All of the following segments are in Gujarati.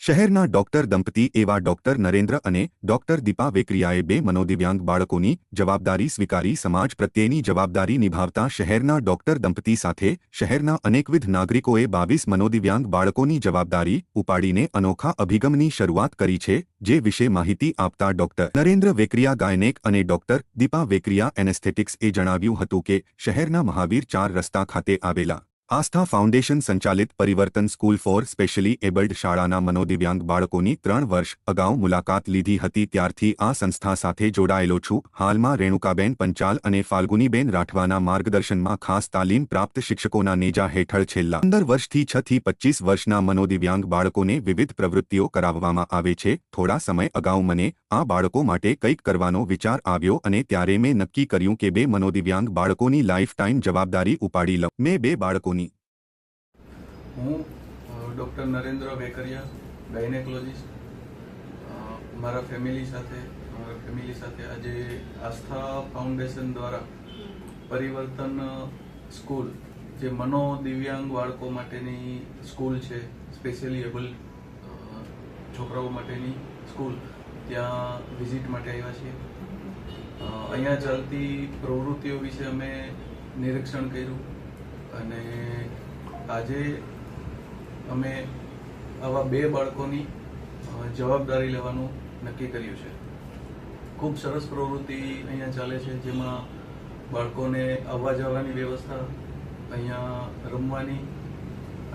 શહેરના ડોક્ટર દંપતી એવા ડોક્ટર નરેન્દ્ર અને ડોક્ટર દીપા વેકરિયાએ બે મનોદિવ્યાંગ બાળકોની જવાબદારી સ્વીકારી સમાજ પ્રત્યેની જવાબદારી નિભાવતા શહેરના ડોક્ટર દંપતી સાથે શહેરના અનેકવિધ નાગરિકોએ 22 મનોદિવ્યાંગ બાળકોની જવાબદારી ઉપાડીને અનોખા અભિગમની શરૂઆત કરી છે, જે વિશે માહિતી આપતા ડોક્ટર નરેન્દ્ર વેકરિયા ગાયનેક અને ડોક્ટર દીપા વેકરિયા એનેસ્થેટિક્સએ જણાવ્યું હતું કે શહેરના મહાવીર 4 રસ્તા ખાતે આવેલા આસ્થા ફાઉન્ડેશન સંચાલિત પરિવર્તન સ્કૂલ ફોર સ્પેશિયલી એબલ્ડ શાળાના મનોદિવ્યાંગ બાળકોની 3 વર્ષ અગાઉ મુલાકાત લીધી હતી, ત્યારથી આ સંસ્થા સાથે જોડાયેલો છું. હાલમાં રેણુકાબેન પંચાલ અને ફાલ્ગુનીબેન રાઠવાના માર્ગદર્શનમાં ખાસ તાલીમ પ્રાપ્ત શિક્ષકોના નેજા હેઠળ છેલ્લા 15 વર્ષથી 6 થી 25 વર્ષના મનોદિવ્યાંગ બાળકોને વિવિધ પ્રવૃત્તિઓ કરાવવામાં આવે છે. થોડા સમય અગાઉ મને આ બાળકો માટે કંઈક કરવાનો વિચાર આવ્યો અને ત્યારે મેં નક્કી કર્યું કે બે મનોદિવ્યાંગ બાળકોની લાઈફ ટાઈમ જવાબદારી ઉપાડી લઉં. મેં બે બાળકો હું ડૉક્ટર નરેન્દ્ર વેકરિયા, ગાયનેકોલોજીસ્ટ, મારા ફેમિલી સાથે આજે આસ્થા ફાઉન્ડેશન દ્વારા પરિવર્તન સ્કૂલ, જે મનોદિવ્યાંગ બાળકો માટેની સ્કૂલ છે, સ્પેશિયલી એબલ્ડ છોકરાઓ માટેની સ્કૂલ, ત્યાં વિઝિટ માટે આવ્યા છીએ. અહીંયા ચાલતી પ્રવૃત્તિઓ વિશે અમે નિરીક્ષણ કર્યું અને આજે અમે આવા બે બાળકોની જવાબદારી લેવાનું નક્કી કર્યું છે. ખૂબ સરસ પ્રવૃત્તિ અહીંયા ચાલે છે, જેમાં બાળકોને આવવા જવાની વ્યવસ્થા, અહીંયા રમવાની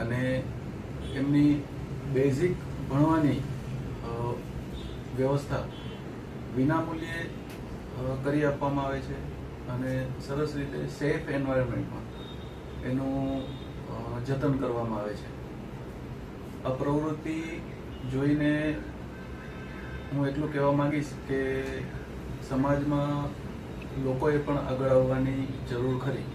અને એમની બેઝિક ભણવાની વ્યવસ્થા વિનામૂલ્યે કરી આપવામાં આવે છે અને સરસ રીતે સેફ એન્વાયરમેન્ટમાં એનું જતન કરવામાં આવે છે. આ પ્રવૃત્તિ જોઈને હું એટલું કહેવા માંગીશ કે સમાજમાં લોકોએ પણ આગળ આવવાની જરૂર ખરી.